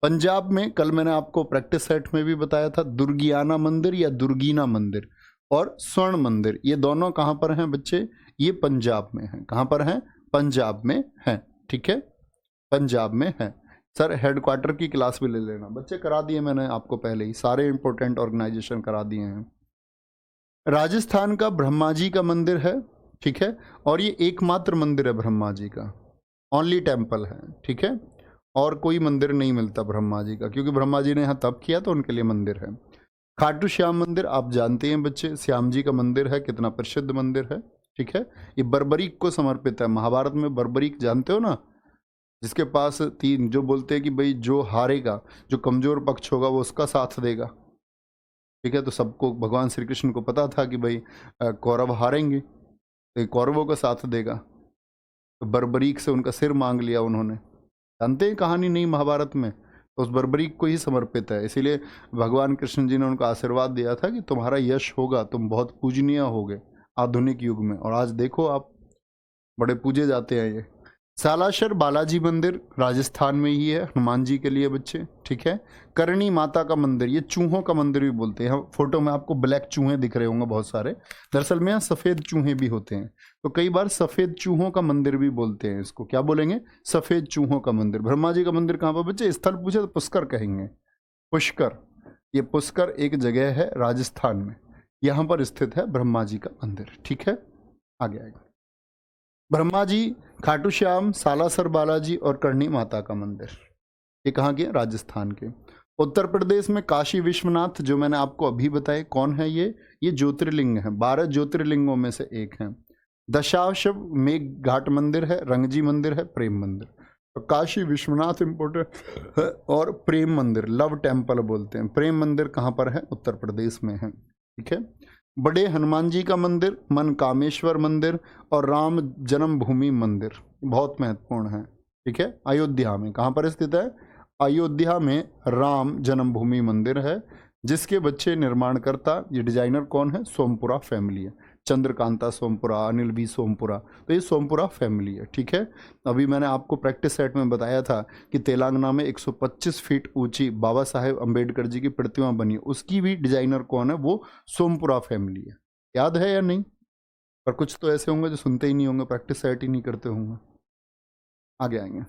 पंजाब में कल मैंने आपको प्रैक्टिस सेट में भी बताया था, दुर्गियाना मंदिर या दुर्गीना मंदिर और स्वर्ण मंदिर, ये दोनों कहाँ पर हैं बच्चे? ये पंजाब में हैं। कहाँ पर हैं? पंजाब में हैं, ठीक है, पंजाब में है। सर हेडक्वार्टर की क्लास भी ले लेना बच्चे, करा दिए मैंने आपको पहले ही, सारे इंपॉर्टेंट ऑर्गेनाइजेशन करा दिए हैं। राजस्थान का ब्रह्मा जी का मंदिर है, ठीक है, और ये एकमात्र मंदिर है ब्रह्मा जी का, ओनली टेम्पल है, ठीक है। और कोई मंदिर नहीं मिलता ब्रह्मा जी का, क्योंकि ब्रह्मा जी ने यहाँ तप किया तो उनके लिए मंदिर है। खाटू श्याम मंदिर आप जानते हैं बच्चे, श्याम जी का मंदिर है, कितना प्रसिद्ध मंदिर है, ठीक है। ये बर्बरीक को समर्पित है। महाभारत में बर्बरीक जानते हो ना, जिसके पास तीन, जो बोलते हैं कि भाई जो हारेगा, जो कमजोर पक्ष होगा वो उसका साथ देगा, ठीक है। तो सबको, भगवान श्री कृष्ण को पता था कि भाई कौरव हारेंगे तो कौरवों का साथ देगा, तो बर्बरीक से उनका सिर मांग लिया उन्होंने। जानते हैं कहानी नहीं महाभारत में, तो उस बर्बरीक को ही समर्पित है। इसीलिए भगवान कृष्ण जी ने उनको आशीर्वाद दिया था कि तुम्हारा यश होगा, तुम बहुत पूजनीय होगे आधुनिक युग में। और आज देखो आप, बड़े पूजे जाते हैं ये। सालासर बालाजी मंदिर राजस्थान में ही है, हनुमान जी के लिए बच्चे, ठीक है। करणी माता का मंदिर, ये चूहों का मंदिर भी बोलते हैं। फोटो में आपको ब्लैक चूहे दिख रहे होंगे बहुत सारे, दरअसल में यहाँ सफ़ेद चूहे भी होते हैं, तो कई बार सफ़ेद चूहों का मंदिर भी बोलते हैं इसको। क्या बोलेंगे? सफ़ेद चूहों का मंदिर। ब्रह्मा जी का मंदिर कहाँ पर बच्चे? स्थल पूछे तो पुष्कर कहेंगे, पुष्कर। ये पुष्कर एक जगह है राजस्थान में, यहाँ पर स्थित है ब्रह्मा जी का मंदिर, ठीक है। आगे आएगा। ब्रह्मा जी, खाटू श्याम, सालासर बालाजी और करणी माता का मंदिर, ये कहाँ के? राजस्थान के। उत्तर प्रदेश में काशी विश्वनाथ, जो मैंने आपको अभी बताए, कौन है ये ज्योतिर्लिंग है, 12 ज्योतिर्लिंगों में से एक है। दशाश्व मेघ घाट मंदिर है, रंगजी मंदिर है, प्रेम मंदिर। तो काशी विश्वनाथ इंपोर्टेंट है, और प्रेम मंदिर, लव टेम्पल बोलते हैं। प्रेम मंदिर कहाँ पर है? उत्तर प्रदेश में है, ठीक है। बड़े हनुमान जी का मंदिर, मनकामेश्वर मंदिर और राम जन्मभूमि मंदिर, बहुत महत्वपूर्ण है, ठीक है। अयोध्या में, कहाँ पर स्थित है? अयोध्या में राम जन्मभूमि मंदिर है, जिसके बच्चे निर्माणकर्ता, ये डिजाइनर कौन है? सोमपुरा फैमिली है। चंद्रकांता सोमपुरा, अनिल बी सोमपुरा, तो ये सोमपुरा फैमिली है, ठीक है। अभी मैंने आपको प्रैक्टिस सेट में बताया था कि तेलंगाना में 125 फीट ऊंची बाबा साहेब अम्बेडकर जी की प्रतिमा बनी, उसकी भी डिजाइनर कौन है? वो सोमपुरा फैमिली है। याद है या नहीं? पर कुछ तो ऐसे होंगे जो सुनते ही नहीं होंगे, प्रैक्टिस सेट ही नहीं करते होंगे। आगे आएंगे।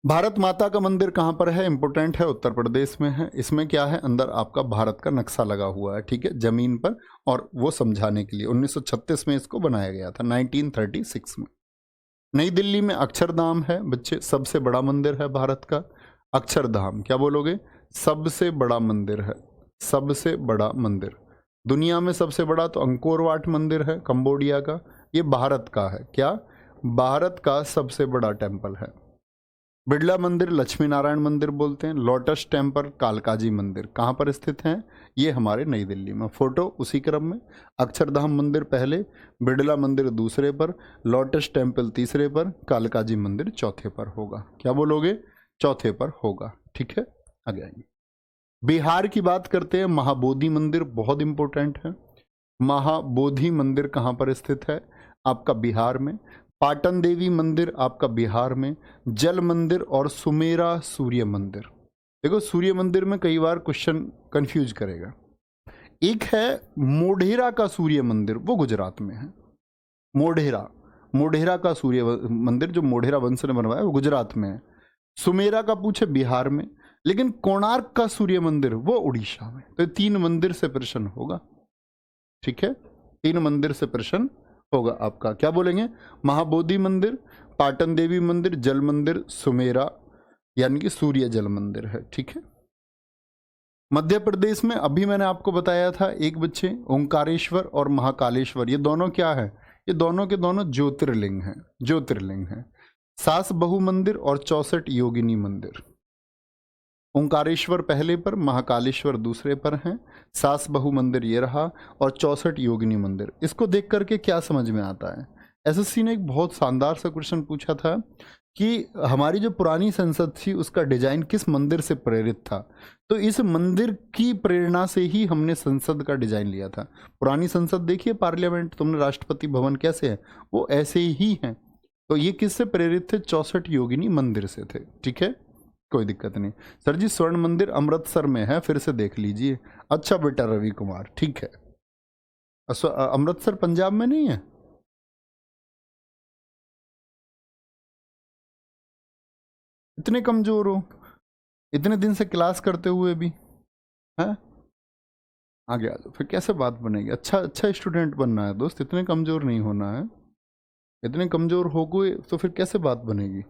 भारत माता का मंदिर कहाँ पर है? इंपोर्टेंट है, उत्तर प्रदेश में है। इसमें क्या है? अंदर आपका भारत का नक्शा लगा हुआ है, ठीक है, जमीन पर, और वो समझाने के लिए 1936 में इसको बनाया गया था, 1936 में। नई दिल्ली में अक्षरधाम है बच्चे, सबसे बड़ा मंदिर है भारत का अक्षरधाम। क्या बोलोगे? सबसे बड़ा मंदिर है, सबसे बड़ा मंदिर। दुनिया में सबसे बड़ा तो अंकोर वाट मंदिर है कंबोडिया का, ये भारत का है। क्या? भारत का सबसे बड़ा टेम्पल है। बिड़ला मंदिर लक्ष्मी नारायण मंदिर बोलते हैं। लोटस टेम्पल कालकाजी मंदिर कहाँ पर स्थित है? ये हमारे नई दिल्ली में। फोटो उसी क्रम में, अक्षरधाम मंदिर पहले, बिड़ला मंदिर दूसरे पर, लोटस टेम्पल तीसरे पर, कालकाजी मंदिर चौथे पर होगा। क्या बोलोगे? चौथे पर होगा। ठीक है, आगे आएंगे। बिहार की बात करते हैं। महाबोधि मंदिर बहुत इंपॉर्टेंट है। महाबोधि मंदिर कहाँ पर स्थित है? आपका बिहार में। पाटन देवी मंदिर आपका बिहार में। जल मंदिर और सुमेरा सूर्य मंदिर। देखो सूर्य मंदिर में कई बार क्वेश्चन कंफ्यूज करेगा। एक है मोढेरा का सूर्य मंदिर, वो गुजरात में है। मोढेरा का सूर्य मंदिर जो मोढेरा वंश ने बनवाया वो गुजरात में है। सुमेरा का पूछे बिहार में, लेकिन कोणार्क का सूर्य मंदिर वो उड़ीसा में। तो 3 मंदिर से प्रश्न होगा। ठीक है, 3 मंदिर से प्रश्न होगा आपका। क्या बोलेंगे? महाबोधि मंदिर, पाटन देवी मंदिर, जल मंदिर, सुमेरा यानी कि सूर्य जल मंदिर है। ठीक है, मध्य प्रदेश में अभी मैंने आपको बताया था एक बच्चे ओंकारेश्वर और महाकालेश्वर, ये दोनों क्या है? ये दोनों के दोनों ज्योतिर्लिंग हैं। ज्योतिर्लिंग हैं। सास बहु मंदिर और 64 योगिनी मंदिर। ओंकारेश्वर पहले पर, महाकालेश्वर दूसरे पर हैं। सास बहु मंदिर ये रहा और 64 योगिनी मंदिर। इसको देख करके क्या समझ में आता है? एसएससी ने एक बहुत शानदार सा क्वेश्चन पूछा था कि हमारी जो पुरानी संसद थी उसका डिजाइन किस मंदिर से प्रेरित था। तो इस मंदिर की प्रेरणा से ही हमने संसद का डिजाइन लिया था। पुरानी संसद देखिए, पार्लियामेंट, तुमने राष्ट्रपति भवन कैसे है, वो ऐसे ही हैं। तो ये किससे प्रेरित थे? 64 योगिनी मंदिर से थे। ठीक है, कोई दिक्कत नहीं। सर जी स्वर्ण मंदिर अमृतसर में है, फिर से देख लीजिए। अच्छा बेटा रवि कुमार, ठीक है। अमृतसर पंजाब में नहीं है? इतने कमजोर हो, इतने दिन से क्लास करते हुए भी है? आगे आ जाओ, फिर कैसे बात बनेगी? अच्छा स्टूडेंट बनना है दोस्त, इतने कमजोर नहीं होना है। इतने कमजोर हो गए तो फिर कैसे बात बनेगी?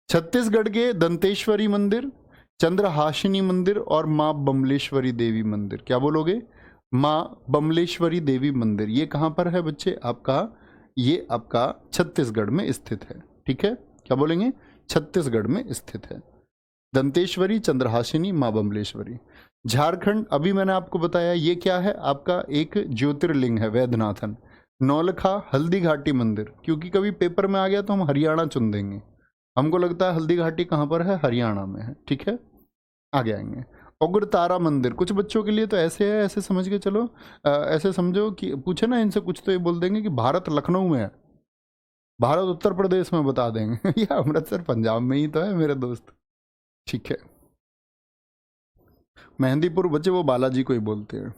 छत्तीसगढ़ के दंतेश्वरी मंदिर, चंद्रहासिनी मंदिर और माँ बमलेश्वरी देवी मंदिर। क्या बोलोगे? माँ बमलेश्वरी देवी मंदिर। ये कहाँ पर है बच्चे? आपका ये आपका छत्तीसगढ़ में स्थित है। ठीक है, क्या बोलेंगे? छत्तीसगढ़ में स्थित है। दंतेश्वरी, चंद्रहासिनी, माँ बमलेश्वरी। झारखंड, अभी मैंने आपको बताया ये क्या है? आपका एक ज्योतिर्लिंग है, वैद्यनाथन। नौलखा हल्दी घाटी मंदिर, क्योंकि कभी पेपर में आ गया तो हम हरियाणा चुन देंगे। हमको लगता है हल्दी घाटी कहाँ पर है? हरियाणा में है। ठीक है, आगे आएंगे। उग्रतारा मंदिर, कुछ बच्चों के लिए तो ऐसे है, ऐसे समझ के चलो, ऐसे समझो कि पूछे ना इनसे कुछ तो ये बोल देंगे कि भारत लखनऊ में है, भारत उत्तर प्रदेश में बता देंगे या अमृतसर पंजाब में ही तो है मेरे दोस्त। ठीक है, मेहंदीपुर बच्चे वो बालाजी को ही बोलते हैं।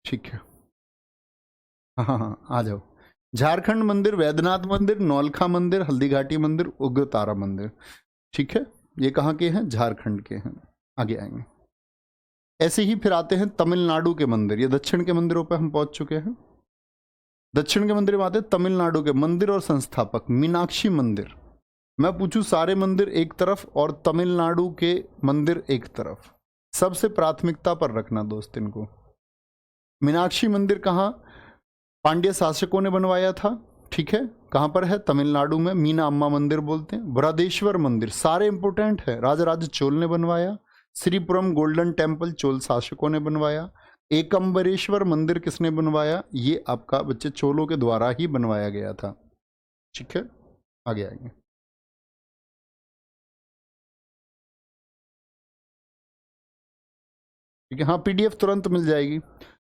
ठीक है, हाँ हाँ आ जाओ। झारखंड मंदिर, वैद्यनाथ मंदिर, नौलखा मंदिर, हल्दी घाटी मंदिर, उग्रतारा मंदिर। ठीक है, ये कहाँ के हैं? झारखंड के हैं। आगे आएंगे। ऐसे ही फिर आते हैं तमिलनाडु के मंदिर। ये दक्षिण के मंदिरों पर हम पहुंच चुके हैं। दक्षिण के मंदिर में आते हैं तमिलनाडु के मंदिर और संस्थापक। मीनाक्षी मंदिर, मैं पूछूं सारे मंदिर एक तरफ और तमिलनाडु के मंदिर एक तरफ, सबसे प्राथमिकता पर रखना दोस्त इनको। मीनाक्षी मंदिर कहाँ? पांड्य शासकों ने बनवाया था। ठीक है, कहाँ पर है? तमिलनाडु में। मीना अम्मा मंदिर बोलते हैं। बृहदेश्वर मंदिर सारे इंपोर्टेंट है, राजराज चोल ने बनवाया। श्रीपुरम गोल्डन टेम्पल चोल शासकों ने बनवाया। एकम्बरेश्वर मंदिर किसने बनवाया? ये आपका बच्चे चोलों के द्वारा ही बनवाया गया था। ठीक है, आगे आएंगे। ठीक है, हाँ पीडीएफ तुरंत मिल जाएगी।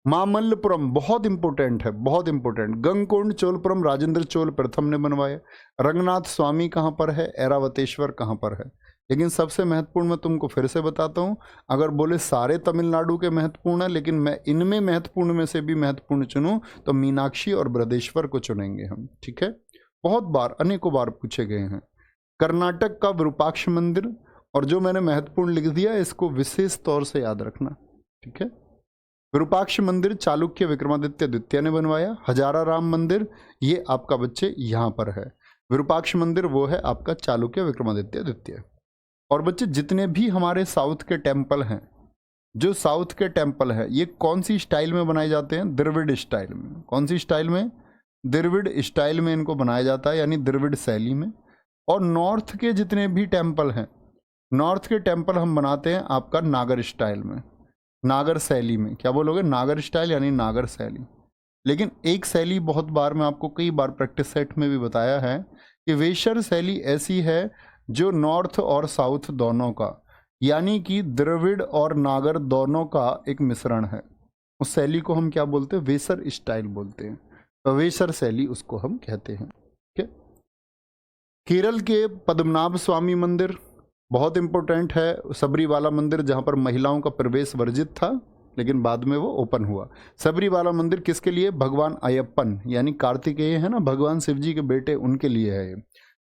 मामल्लपुरम बहुत इंपॉर्टेंट है, बहुत इंपॉर्टेंट। गंगकोंड चोलपुरम राजेंद्र चोल प्रथम ने बनवाया। रंगनाथ स्वामी कहाँ पर है? ऐरावतेश्वर कहाँ पर है? लेकिन सबसे महत्वपूर्ण मैं तुमको फिर से बताता हूँ, अगर बोले सारे तमिलनाडु के महत्वपूर्ण है, लेकिन मैं इनमें महत्वपूर्ण में से भी महत्वपूर्ण चुनूँ तो मीनाक्षी और बृहदेश्वर को चुनेंगे हम। ठीक है, बहुत बार अनेकों बार पूछे गए हैं। कर्नाटक का विरूपाक्ष मंदिर, और जो मैंने महत्वपूर्ण लिख दिया इसको विशेष तौर से याद रखना। ठीक है, विरूपाक्ष मंदिर चालुक्य विक्रमादित्य द्वितीय ने बनवाया। हजारा राम मंदिर ये आपका बच्चे यहाँ पर है। विरूपाक्ष मंदिर वो है आपका चालुक्य विक्रमादित्य द्वितीय। और बच्चे जितने भी हमारे साउथ के टेम्पल हैं, जो साउथ के टेम्पल है ये कौन सी स्टाइल में बनाए जाते हैं? द्रविड़ स्टाइल में। कौन सी स्टाइल में? द्रविड़ स्टाइल में इनको बनाया जाता है, यानी द्रविड़ शैली में। और नॉर्थ के जितने भी टेम्पल हैं, नॉर्थ के टेम्पल हम बनाते हैं आपका नागर स्टाइल में, नागर शैली में। क्या बोलोगे? नागर स्टाइल यानी नागर शैली। लेकिन एक शैली बहुत बार मैं आपको कई बार प्रैक्टिस सेट में भी बताया है कि वेशर शैली ऐसी है जो नॉर्थ और साउथ दोनों का, यानी कि द्रविड़ और नागर दोनों का एक मिश्रण है। उस शैली को हम क्या बोलते हैं? वेशर स्टाइल बोलते हैं। तो वेशर शैली उसको हम कहते हैं। ठीक है। केरल के पद्मनाभ स्वामी मंदिर बहुत इंपॉर्टेंट है। सबरीवाला मंदिर जहाँ पर महिलाओं का प्रवेश वर्जित था, लेकिन बाद में वो ओपन हुआ। सबरीवाला मंदिर किसके लिए? भगवान अयप्पन यानी कार्तिकेय है ना, भगवान शिव जी के बेटे, उनके लिए है ये।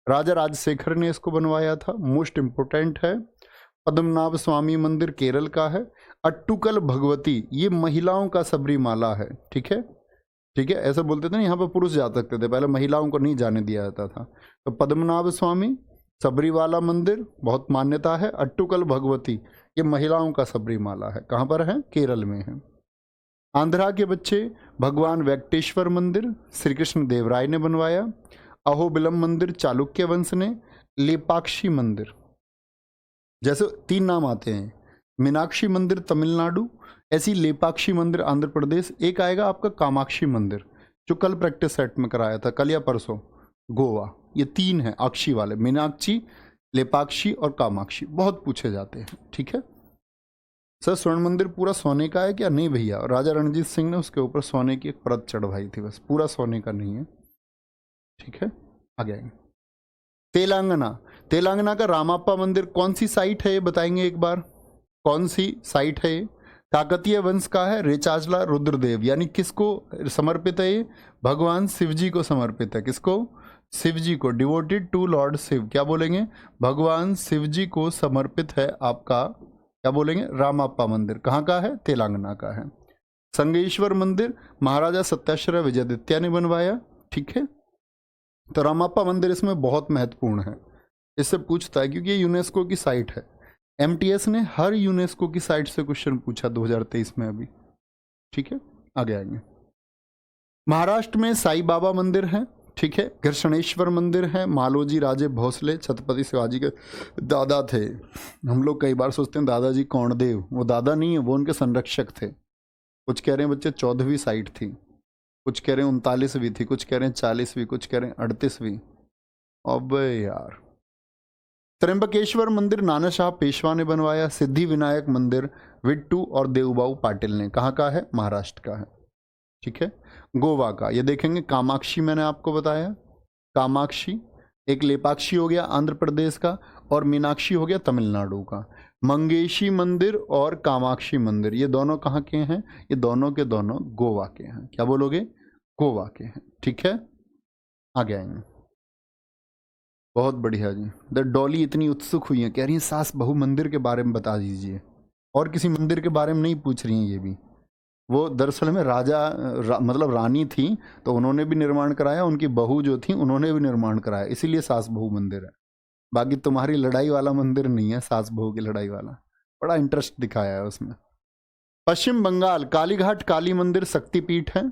राजा राजशेखर ने इसको बनवाया था। मोस्ट इंपोर्टेंट है। पद्मनाभ स्वामी मंदिर केरल का है। अट्टुकल भगवती ये महिलाओं का सबरीमाला है। ठीक है, ठीक है, ऐसा बोलते थे ना, यहाँ पर पुरुष जा सकते थे, पहले महिलाओं को नहीं जाने दिया जाता था। तो पद्मनाभ स्वामी, सबरीवाला मंदिर बहुत मान्यता है। अट्टुकल भगवती ये महिलाओं का सबरीमाला है। कहाँ पर है? केरल में है। आंध्रा के बच्चे भगवान वेंकटेश्वर मंदिर श्री कृष्ण देवराय ने बनवाया। अहोबिलम मंदिर चालुक्य वंश ने। लेपाक्षी मंदिर, जैसे 3 नाम आते हैं, मीनाक्षी मंदिर तमिलनाडु, ऐसी लेपाक्षी मंदिर आंध्र प्रदेश। एक आएगा आपका कामाक्षी मंदिर, जो कल प्रैक्टिस सेट में कराया था, कल या परसों, गोवा। ये 3 है अक्षी वाले, मीनाक्षी, लेपाक्षी और कामाक्षी, बहुत पूछे जाते हैं। ठीक है सर, स्वर्ण मंदिर पूरा सोने का है क्या? नहीं भैया, राजा रणजीत सिंह ने उसके ऊपर सोने की एक परत चढ़वाई थी, बस, पूरा सोने का नहीं है। ठीक है, आगे आएंगे। तेलंगाना, तेलंगाना का रामाप्पा मंदिर कौन सी साइट है ये बताएंगे एक बार, कौन सी साइट है ये? काकतीय वंश का है। रेचाजला रुद्रदेव, यानी किसको समर्पित है ये? भगवान शिव जी को समर्पित है। किसको? शिव जी को। डिवोटेड टू लॉर्ड शिव, क्या बोलेंगे? भगवान शिव जी को समर्पित है आपका, क्या बोलेंगे? रामाप्पा मंदिर। कहाँ का है? तेलंगाना का है। संगेश्वर मंदिर महाराजा सत्याश्रय विजयादित्य ने बनवाया। ठीक है, तो रामाप्पा मंदिर इसमें बहुत महत्वपूर्ण है, इससे पूछता है क्योंकि ये यूनेस्को की साइट है। एमटीएस ने हर यूनेस्को की साइट से क्वेश्चन पूछा 2023 में अभी। ठीक है, आगे आएंगे। महाराष्ट्र में साईं बाबा मंदिर है। ठीक है, घर्षणेश्वर मंदिर है। मालोजी राजे भोसले छत्रपति शिवाजी के दादा थे। हम लोग कई बार सोचते हैं दादाजी कौंडदेव, वो दादा नहीं है, वो उनके संरक्षक थे। कुछ कह रहे हैं बच्चे 14वीं साइट थी, कुछ कह रहे हैं 39वीं थी, कुछ कह रहे हैं 40वीं, कुछ कह रहे हैं 38वीं। अबे यार। त्र्यंबकेश्वर मंदिर नाना शाह पेशवा ने बनवाया। सिद्धि विनायक मंदिर विट्टू और देवबाऊ पाटिल ने। कहाँ का है? महाराष्ट्र का है। ठीक है, गोवा का ये देखेंगे। कामाक्षी मैंने आपको बताया, कामाक्षी। एक लेपाक्षी हो गया आंध्र प्रदेश का, और मीनाक्षी हो गया तमिलनाडु का। मंगेशी मंदिर और कामाक्षी मंदिर ये दोनों कहाँ के हैं? ये दोनों के दोनों गोवा के हैं। क्या बोलोगे? गोवा के हैं। ठीक है, आगे आएंगे। बहुत बढ़िया जी। द डॉली इतनी उत्सुक हुई है, कह रही है सास बहू मंदिर के बारे में बता दीजिए, और किसी मंदिर के बारे में नहीं पूछ रही हैं ये भी। वो दरअसल में मतलब रानी थी, तो उन्होंने भी निर्माण कराया, उनकी बहू जो थी उन्होंने भी निर्माण कराया, इसीलिए सास बहू मंदिर है। बाकी तुम्हारी लड़ाई वाला मंदिर नहीं है, सास बहू की लड़ाई वाला। बड़ा इंटरेस्ट दिखाया है उसमें। पश्चिम बंगाल कालीघाट काली मंदिर शक्तिपीठ है।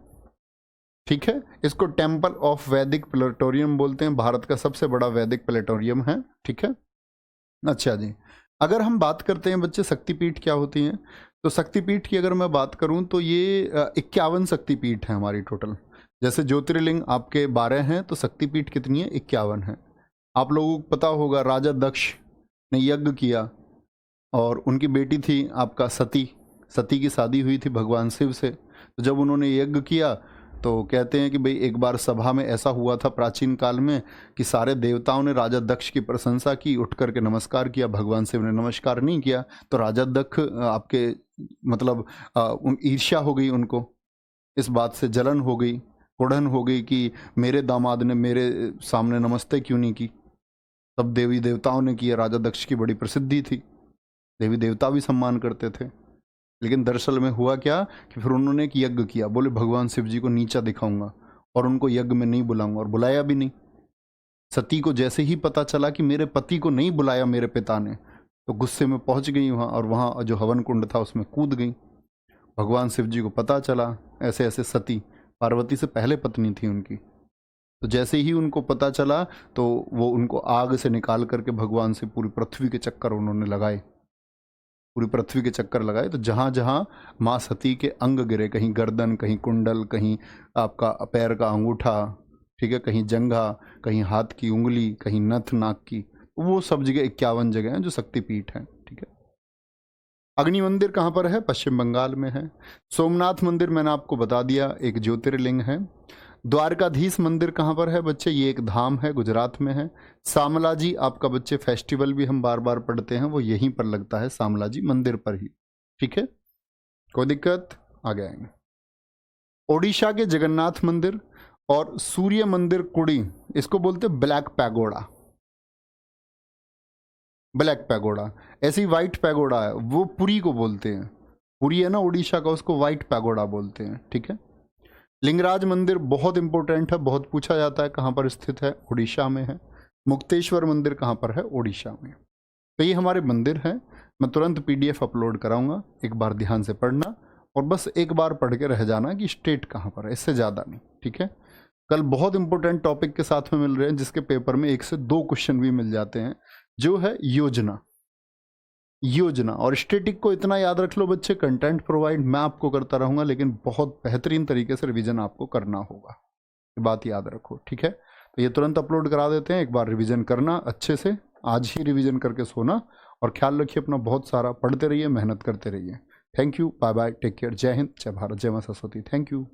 ठीक है, इसको टेम्पल ऑफ वैदिक प्लेटोरियम बोलते हैं, भारत का सबसे बड़ा वैदिक प्लेटोरियम है। ठीक है, अच्छा जी। अगर हम बात करते हैं बच्चे शक्तिपीठ क्या होती हैं, तो शक्तिपीठ की अगर मैं बात करूं तो ये 51 शक्तिपीठ है हमारी टोटल। जैसे ज्योतिर्लिंग आपके 12 हैं, तो शक्तिपीठ कितनी है? 51 है। आप लोगों को पता होगा राजा दक्ष ने यज्ञ किया, और उनकी बेटी थी आपका सती। सती की शादी हुई थी भगवान शिव से। तो जब उन्होंने यज्ञ किया तो कहते हैं कि भाई एक बार सभा में ऐसा हुआ था प्राचीन काल में कि सारे देवताओं ने राजा दक्ष की प्रशंसा की, उठ करके नमस्कार किया, भगवान शिव ने नमस्कार नहीं किया। तो राजा दक्ष आपके मतलब ईर्ष्या हो गई, उनको इस बात से जलन हो गई, कुढ़न हो गई कि मेरे दामाद ने मेरे सामने नमस्ते क्यों नहीं की। तब देवी देवताओं ने किया। राजा दक्ष की बड़ी प्रसिद्धि थी, देवी देवता भी सम्मान करते थे। लेकिन दरअसल में हुआ क्या कि फिर उन्होंने एक यज्ञ किया, बोले भगवान शिव जी को नीचा दिखाऊंगा और उनको यज्ञ में नहीं बुलाऊंगा, और बुलाया भी नहीं। सती को जैसे ही पता चला कि मेरे पति को नहीं बुलाया मेरे पिता ने, तो गुस्से में पहुंच गई वहाँ, और वहाँ जो हवन कुंड था उसमें कूद गई। भगवान शिव जी को पता चला, ऐसे ऐसे सती पार्वती से पहले पत्नी थी उनकी, तो जैसे ही उनको पता चला तो वो उनको आग से निकाल करके भगवान से पूरी पृथ्वी के चक्कर उन्होंने लगाए, पूरी पृथ्वी के चक्कर लगाए। तो जहाँ जहाँ माँ सती के अंग गिरे, कहीं गर्दन, कहीं कुंडल, कहीं आपका पैर का अंगूठा, ठीक है, कहीं जंघा, कहीं हाथ की उंगली, कहीं नथ नाक की, वो सब जगह 51 जगह हैं जो शक्तिपीठ हैं, ठीक है। अग्नि मंदिर कहाँ पर है? पश्चिम बंगाल में है। सोमनाथ मंदिर मैंने आपको बता दिया, एक ज्योतिर्लिंग है। द्वारकाधीश मंदिर कहाँ पर है बच्चे? ये एक धाम है, गुजरात में है। सामलाजी आपका बच्चे फेस्टिवल भी हम बार बार पढ़ते हैं, वो यहीं पर लगता है, सामलाजी मंदिर पर ही, ठीक है, कोई दिक्कत? आगे आएंगे। ओडिशा के जगन्नाथ मंदिर और सूर्य मंदिर कुड़ी, इसको बोलते ब्लैक पैगोडा, ब्लैक पैगोडा। ऐसी व्हाइट पैगोडा है, वो पुरी को बोलते हैं, पुरी है ना उड़ीसा का, उसको व्हाइट पैगोडा बोलते हैं, ठीक है। लिंगराज मंदिर बहुत इंपॉर्टेंट है, बहुत पूछा जाता है, कहाँ पर स्थित है? उड़ीसा में है। मुक्तेश्वर मंदिर कहाँ पर है? उड़ीसा में। तो ये हमारे मंदिर हैं। मैं तुरंत PDF अपलोड कराऊंगा, एक बार ध्यान से पढ़ना और बस एक बार पढ़ के रह जाना कि स्टेट कहाँ पर है, इससे ज़्यादा नहीं, ठीक है। कल बहुत इंपॉर्टेंट टॉपिक के साथ में मिल रहे हैं, जिसके पेपर में 1 से 2 क्वेश्चन भी मिल जाते हैं, जो है योजना। योजना और स्टैटिक को इतना याद रख लो बच्चे, कंटेंट प्रोवाइड मैं आपको करता रहूंगा, लेकिन बहुत बेहतरीन तरीके से रिवीजन आपको करना होगा, ये बात याद रखो, ठीक है। तो ये तुरंत अपलोड करा देते हैं, एक बार रिवीजन करना अच्छे से, आज ही रिवीजन करके सोना, और ख्याल रखिए अपना, बहुत सारा पढ़ते रहिए, मेहनत करते रहिए। Thank you, bye bye, take care, जय हिंद, जय भारत, जय मां सरस्वती, थैंक यू।